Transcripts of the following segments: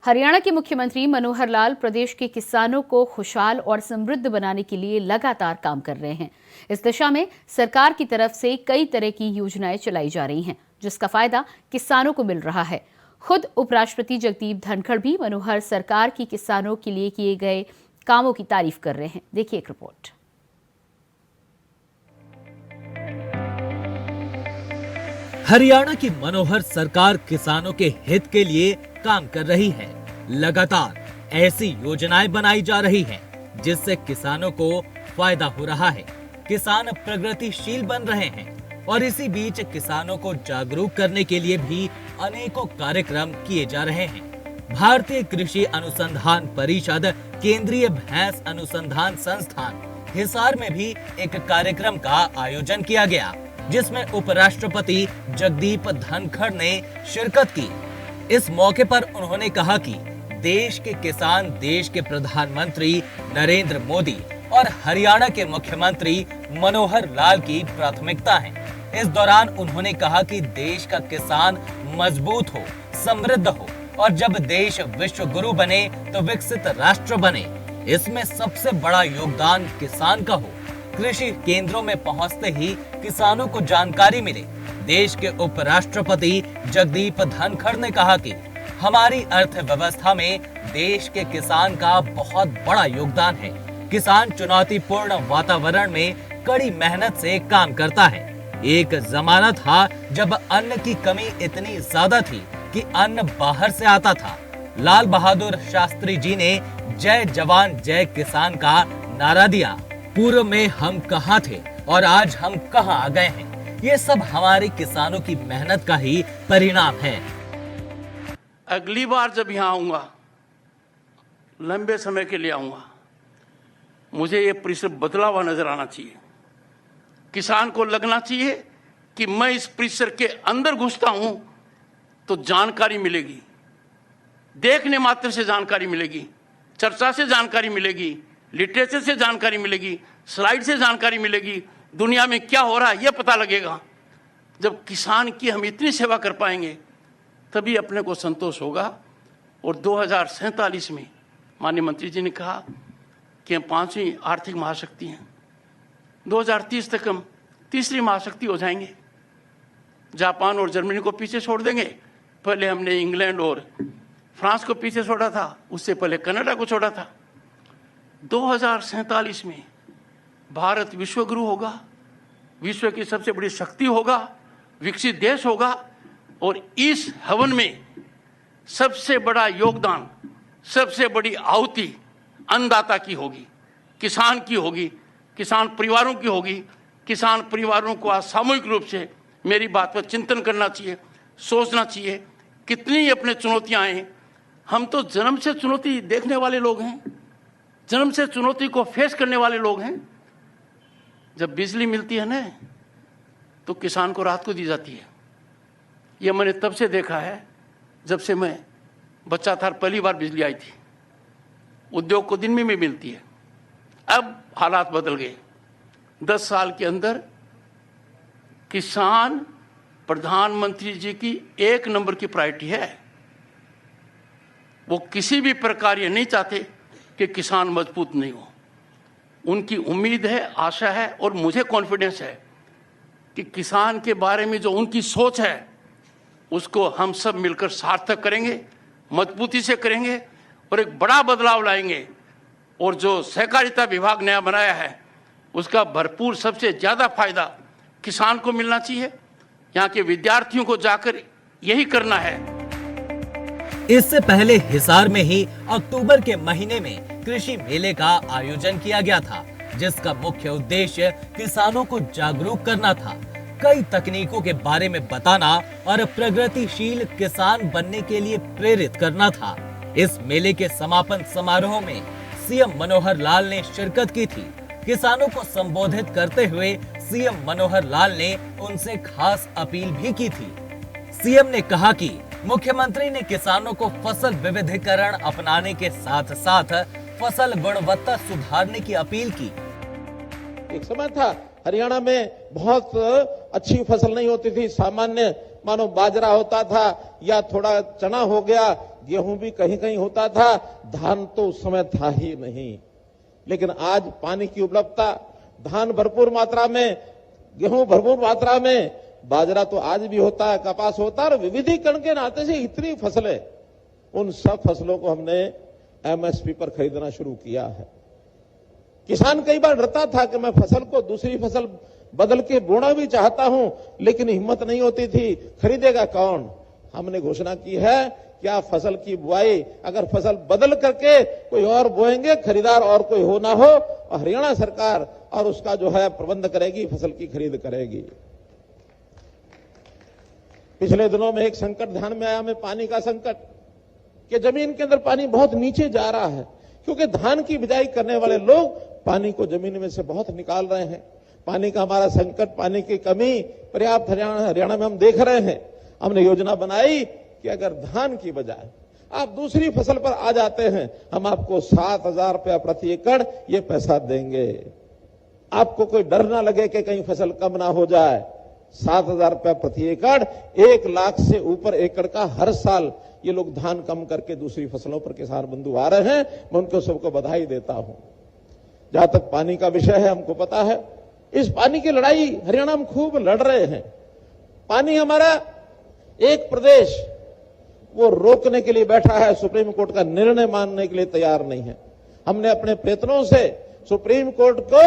हरियाणा के मुख्यमंत्री मनोहर लाल प्रदेश के किसानों को खुशहाल और समृद्ध बनाने के लिए लगातार काम कर रहे हैं। इस दिशा में सरकार की तरफ से कई तरह की योजनाएं चलाई जा रही हैं, जिसका फायदा किसानों को मिल रहा है। खुद उपराष्ट्रपति जगदीप धनखड़ भी मनोहर सरकार की किसानों के लिए किए गए कामों की तारीफ कर रहे हैं। देखिए एक रिपोर्ट। हरियाणा की मनोहर सरकार किसानों के हित के लिए काम कर रही है। लगातार ऐसी योजनाएं बनाई जा रही हैं, जिससे किसानों को फायदा हो रहा है। किसान प्रगतिशील बन रहे हैं और इसी बीच किसानों को जागरूक करने के लिए भी अनेकों कार्यक्रम किए जा रहे हैं। भारतीय कृषि अनुसंधान परिषद, केंद्रीय भैंस अनुसंधान संस्थान हिसार में भी एक कार्यक्रम का आयोजन किया गया, जिसमें उपराष्ट्रपति जगदीप धनखड़ ने शिरकत की। इस मौके पर उन्होंने कहा कि देश के किसान देश के प्रधानमंत्री नरेंद्र मोदी और हरियाणा के मुख्यमंत्री मनोहर लाल की प्राथमिकता है। इस दौरान उन्होंने कहा कि देश का किसान मजबूत हो, समृद्ध हो और जब देश विश्व गुरु बने तो विकसित राष्ट्र बने। इसमें सबसे बड़ा योगदान किसान का हो। कृषि केंद्रों में पहुंचते ही किसानों को जानकारी मिले। देश के उपराष्ट्रपति जगदीप धनखड़ ने कहा कि हमारी अर्थव्यवस्था में देश के किसान का बहुत बड़ा योगदान है। किसान चुनौतीपूर्ण वातावरण में कड़ी मेहनत से काम करता है। एक जमाना था जब अन्न की कमी इतनी ज्यादा थी कि अन्न बाहर से आता था। लाल बहादुर शास्त्री जी ने जय जवान जय किसान का नारा दिया। पूर्व में हम कहाँ थे और आज हम कहाँ आ गए हैं, ये सब हमारे किसानों की मेहनत का ही परिणाम है। अगली बार जब यहाँ आऊंगा, लंबे समय के लिए आऊंगा, मुझे ये परिसर बदला हुआ नजर आना चाहिए। किसान को लगना चाहिए कि मैं इस परिसर के अंदर घुसता हूं तो जानकारी मिलेगी, देखने मात्र से जानकारी मिलेगी, चर्चा से जानकारी मिलेगी, लिटरेचर से जानकारी मिलेगी, स्लाइड से जानकारी मिलेगी, दुनिया में क्या हो रहा है ये पता लगेगा। जब किसान की हम इतनी सेवा कर पाएंगे तभी अपने को संतोष होगा। और 2047 में माननीय मंत्री जी ने कहा कि हम 5वीं आर्थिक महाशक्ति हैं। 2030 तक हम तीसरी महाशक्ति हो जाएंगे। जापान और जर्मनी को पीछे छोड़ देंगे। पहले हमने इंग्लैंड और फ्रांस को पीछे छोड़ा था, उससे पहले कनाडा को छोड़ा था। 2047 में भारत विश्व गुरु होगा, विश्व की सबसे बड़ी शक्ति होगा, विकसित देश होगा। और इस हवन में सबसे बड़ा योगदान, सबसे बड़ी आहुति अन्नदाता की होगी, किसान की होगी, किसान परिवारों की होगी। किसान परिवारों को आज सामूहिक रूप से मेरी बात पर चिंतन करना चाहिए, सोचना चाहिए। कितनी अपने चुनौतियां हैं। हम तो जन्म से चुनौती देखने वाले लोग हैं, जन्म से चुनौती को फेस करने वाले लोग हैं। जब बिजली मिलती है ना, तो किसान को रात को दी जाती है। यह मैंने तब से देखा है जब से मैं बच्चा था, पहली बार बिजली आई थी। उद्योग को दिन में भी मिलती है। अब हालात बदल गए। 10 साल के अंदर किसान प्रधानमंत्री जी की 1 नंबर की प्रायोरिटी है। वो किसी भी प्रकार ये नहीं चाहते कि किसान मजबूत नहीं हो। उनकी उम्मीद है, आशा है और मुझे कॉन्फिडेंस है कि किसान के बारे में जो उनकी सोच है उसको हम सब मिलकर सार्थक करेंगे, मजबूती से करेंगे और एक बड़ा बदलाव लाएंगे। और जो सहकारिता विभाग नया बनाया है उसका भरपूर सबसे ज़्यादा फायदा किसान को मिलना चाहिए। यहाँ के विद्यार्थियों को जाकर यही करना है। इससे पहले हिसार में ही अक्टूबर के महीने में कृषि मेले का आयोजन किया गया था, जिसका मुख्य उद्देश्य किसानों को जागरूक करना था, कई तकनीकों के बारे में बताना और प्रगतिशील किसान बनने के लिए प्रेरित करना था। इस मेले के समापन समारोह में सीएम मनोहर लाल ने शिरकत की थी। किसानों को संबोधित करते हुए सीएम मनोहर लाल ने उनसे खास अपील भी की थी। सीएम ने कहा कि मुख्यमंत्री ने किसानों को फसल विविधीकरण अपनाने के साथ साथ फसल गुणवत्ता सुधारने की अपील की। एक समय था हरियाणा में बहुत अच्छी फसल नहीं होती थी, सामान्य मानो बाजरा होता था या थोड़ा चना हो गया गेहूं भी कहीं कहीं होता था, धान तो उस समय था ही नहीं। लेकिन आज पानी की उपलब्धता, धान भरपूर मात्रा में, गेहूं भरपूर मात्रा में, बाजरा तो आज भी होता है, कपास होता है, और विविधीकरण के नाते से इतनी फसलें, उन सब फसलों को हमने एमएसपी पर खरीदना शुरू किया है। किसान कई बार डरता था कि मैं फसल को दूसरी फसल बदल के बोना भी चाहता हूं, लेकिन हिम्मत नहीं होती थी, खरीदेगा कौन। हमने घोषणा की है कि आप फसल की बुआई अगर फसल बदल करके कोई और बोएंगे, खरीदार और कोई हो ना हो, और हरियाणा सरकार और उसका जो है प्रबंध करेगी, फसल की खरीद करेगी। पिछले दिनों में एक संकट ध्यान में आया हमें, पानी का संकट, कि जमीन के अंदर पानी बहुत नीचे जा रहा है, क्योंकि धान की बिजाई करने वाले लोग पानी को जमीन में से बहुत निकाल रहे हैं। पानी का हमारा संकट, पानी की कमी पर्याप्त हरियाणा में हम देख रहे हैं। हमने योजना बनाई कि अगर धान की बजाय आप दूसरी फसल पर आ जाते हैं, हम आपको 7,000 रुपया प्रति एकड़ ये पैसा देंगे। आपको कोई डर ना लगे कि कहीं फसल कम ना हो जाए। 7,000 रुपया प्रति एकड़, 1 लाख से ऊपर एकड़ का हर साल ये लोग धान कम करके दूसरी फसलों पर किसान बंधु आ रहे हैं। मैं उनको सबको बधाई देता हूं। जहां तक पानी का विषय है, हमको पता है इस पानी की लड़ाई हरियाणा में खूब लड़ रहे हैं। पानी हमारा एक प्रदेश वो रोकने के लिए बैठा है, सुप्रीम कोर्ट का निर्णय मानने के लिए तैयार नहीं है। हमने अपने प्रयत्नों से सुप्रीम कोर्ट को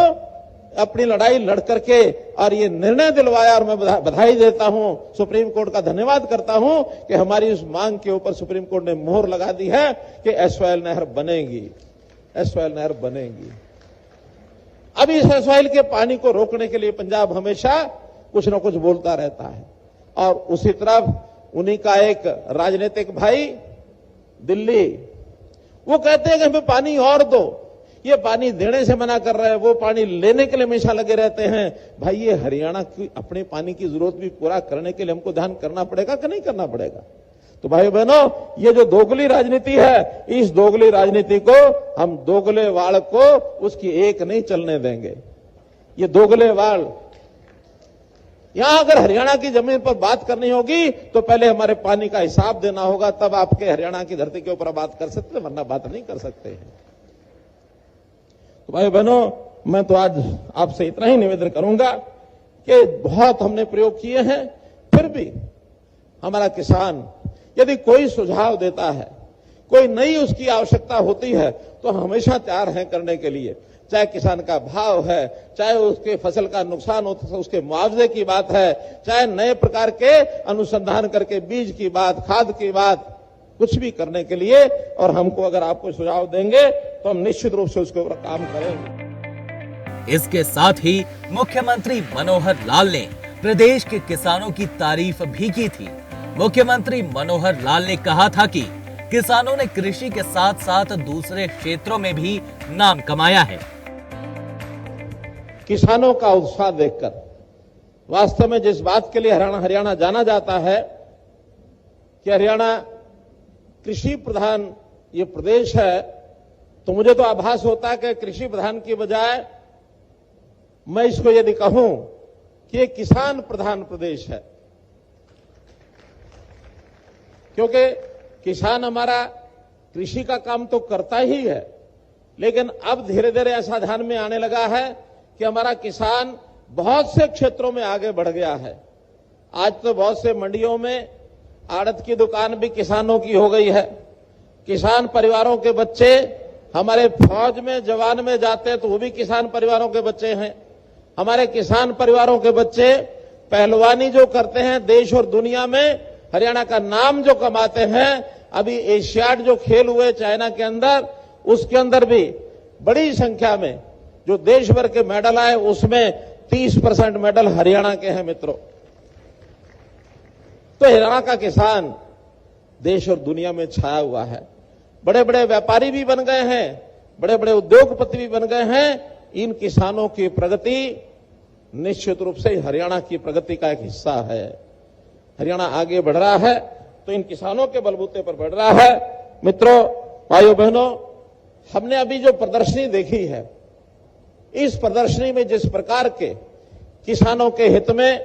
अपनी लड़ाई लड़ करके और ये निर्णय दिलवाया, और मैं बधाई देता हूं, सुप्रीम कोर्ट का धन्यवाद करता हूं कि हमारी उस मांग के ऊपर सुप्रीम कोर्ट ने मोहर लगा दी है कि एसवाइएल नहर बनेगी, एसवाइएल नहर बनेगी। अब इस एसवाइएल के पानी को रोकने के लिए पंजाब हमेशा कुछ न कुछ बोलता रहता है, और उसी तरफ उन्हीं का एक राजनीतिक भाई दिल्ली, वो कहते हैं कि हमें पानी और दो। ये पानी देने से मना कर रहे हैं, वो पानी लेने के लिए हमेशा लगे रहते हैं। भाई, ये हरियाणा की अपने पानी की जरूरत भी पूरा करने के लिए हमको ध्यान करना पड़ेगा कि नहीं करना पड़ेगा। तो भाई बहनों, ये जो दोगली राजनीति है, इस दोगली राजनीति को हम दोगले वाल को उसकी एक नहीं चलने देंगे। ये दोगले वाल, यहां अगर हरियाणा की जमीन पर बात करनी होगी तो पहले हमारे पानी का हिसाब देना होगा, तब आपके हरियाणा की धरती के ऊपर बात कर सकते हैं, वरना बात नहीं कर सकते हैं। तो भाई बहनों, मैं तो आज आपसे इतना ही निवेदन करूंगा कि बहुत हमने प्रयोग किए हैं, फिर भी हमारा किसान यदि कोई सुझाव देता है, कोई नई उसकी आवश्यकता होती है, तो हमेशा तैयार हैं करने के लिए। चाहे किसान का भाव है, चाहे उसके फसल का नुकसान हो तो उसके मुआवजे की बात है, चाहे नए प्रकार के अनुसंधान करके बीज की बात, खाद की बात, कुछ भी करने के लिए, और हमको अगर आप कोई सुझाव देंगे तो हम निश्चित रूप से उसके ऊपर काम करेंगे। इसके साथ ही मुख्यमंत्री मनोहर लाल ने प्रदेश के किसानों की तारीफ भी की थी। मुख्यमंत्री मनोहर लाल ने कहा था कि किसानों ने कृषि के साथ साथ दूसरे क्षेत्रों में भी नाम कमाया है। किसानों का उत्साह देखकर वास्तव में जिस बात के लिए हरियाणा जाना जाता है कि हरियाणा कृषि प्रधान ये प्रदेश है, तो मुझे तो आभास होता है कि कृषि प्रधान की बजाय मैं इसको यदि कहूं कि ये किसान प्रधान प्रदेश है, क्योंकि किसान हमारा कृषि का काम तो करता ही है, लेकिन अब धीरे धीरे ऐसा ध्यान में आने लगा है कि हमारा किसान बहुत से क्षेत्रों में आगे बढ़ गया है। आज तो बहुत से मंडियों में आड़त की दुकान भी किसानों की हो गई है। किसान परिवारों के बच्चे हमारे फौज में, जवान में जाते हैं तो वो भी किसान परिवारों के बच्चे हैं। हमारे किसान परिवारों के बच्चे पहलवानी जो करते हैं, देश और दुनिया में हरियाणा का नाम जो कमाते हैं। अभी एशियाड जो खेल हुए चाइना के अंदर, उसके अंदर भी बड़ी संख्या में जो देश भर के मेडल आए, उसमें 30% मेडल हरियाणा के हैं मित्रों। तो हरियाणा का किसान देश और दुनिया में छाया हुआ है। बड़े बड़े व्यापारी भी बन गए हैं, बड़े बड़े उद्योगपति भी बन गए हैं। इन किसानों की प्रगति निश्चित रूप से हरियाणा की प्रगति का एक हिस्सा है। हरियाणा आगे बढ़ रहा है तो इन किसानों के बलबूते पर बढ़ रहा है। मित्रों, भाइयों बहनों, हमने अभी जो प्रदर्शनी देखी है, इस प्रदर्शनी में जिस प्रकार के किसानों के हित में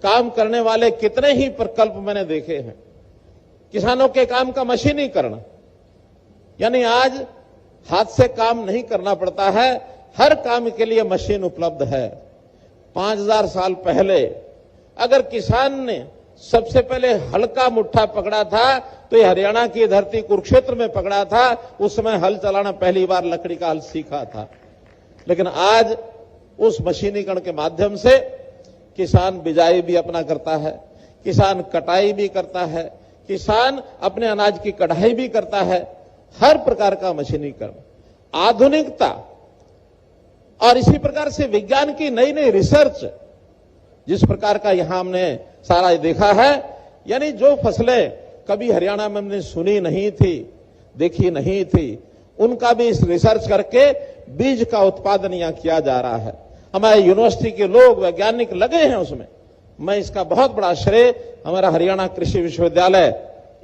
काम करने वाले कितने ही प्रकल्प मैंने देखे हैं। किसानों के काम का मशीनीकरण, यानी आज हाथ से काम नहीं करना पड़ता है, हर काम के लिए मशीन उपलब्ध है। 5000 साल पहले अगर किसान ने सबसे पहले हल्का मुट्ठा पकड़ा था तो ये हरियाणा की धरती कुरुक्षेत्र में पकड़ा था। उस समय हल चलाना पहली बार लकड़ी का हल सीखा था। लेकिन आज उस मशीनीकरण के माध्यम से किसान बिजाई भी अपना करता है, किसान कटाई भी करता है, किसान अपने अनाज की कढ़ाई भी करता है। हर प्रकार का मशीनीकरण, आधुनिकता और इसी प्रकार से विज्ञान की नई नई रिसर्च, जिस प्रकार का यहां हमने सारा देखा है, यानी जो फसलें कभी हरियाणा में हमने सुनी नहीं थी, देखी नहीं थी, उनका भी इस रिसर्च करके बीज का उत्पादन यहां किया जा रहा है। हमारे यूनिवर्सिटी के लोग, वैज्ञानिक लगे हैं उसमें। मैं इसका बहुत बड़ा श्रेय हमारा हरियाणा कृषि विश्वविद्यालय,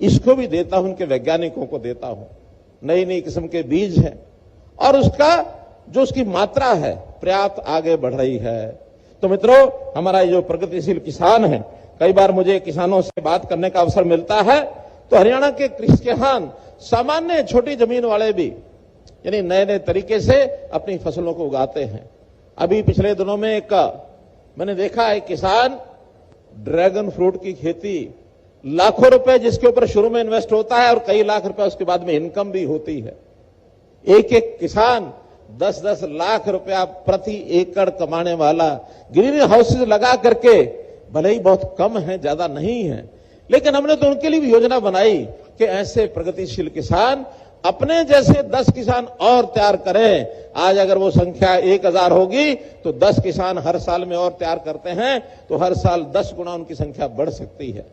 इसको भी देता हूं, उनके वैज्ञानिकों को देता हूं। नई नई किस्म के बीज हैं और उसका जो उसकी मात्रा है पर्याप्त आगे बढ़ रही है। तो मित्रों, हमारा ये जो प्रगतिशील किसान है, कई बार मुझे किसानों से बात करने का अवसर मिलता है तो हरियाणा के किसान, सामान्य छोटी जमीन वाले भी, यानी नए नए तरीके से अपनी फसलों को उगाते हैं। अभी पिछले दिनों में मैंने देखा है किसान ड्रैगन फ्रूट की खेती, लाखों रुपए जिसके ऊपर शुरू में इन्वेस्ट होता है और कई लाख रुपए उसके बाद में इनकम भी होती है। एक एक किसान 10-10 लाख रुपया प्रति एकड़ कमाने वाला ग्रीन हाउसेज लगा करके, भले ही बहुत कम है, ज्यादा नहीं है, लेकिन हमने तो उनके लिए भी योजना बनाई कि ऐसे प्रगतिशील किसान अपने जैसे 10 किसान और तैयार करें। आज अगर वो संख्या 1000 होगी तो 10 किसान हर साल में और तैयार करते हैं तो हर साल 10 गुना उनकी संख्या बढ़ सकती है।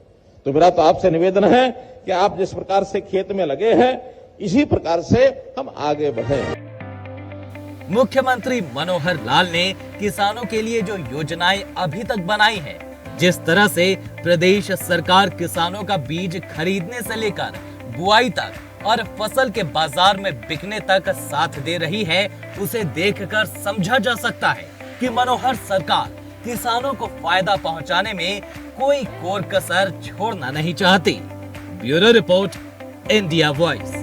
तो मेरा तो आपसे निवेदन है कि आप जिस प्रकार से खेत में लगे हैं, इसी प्रकार से हम आगे बढ़ें। मुख्यमंत्री मनोहर लाल ने किसानों के लिए जो योजनाएं अभी तक बनाई हैं, जिस तरह से प्रदेश सरकार किसानों का बीज खरीदने से लेकर बुआई तक और फसल के बाजार में बिकने तक साथ दे रही है, उसे देखकर समझा जा सकता है कि मनोहर सरकार किसानों को फायदा पहुंचाने में कोई कोर कसर छोड़ना नहीं चाहती। Bureau report, India voice.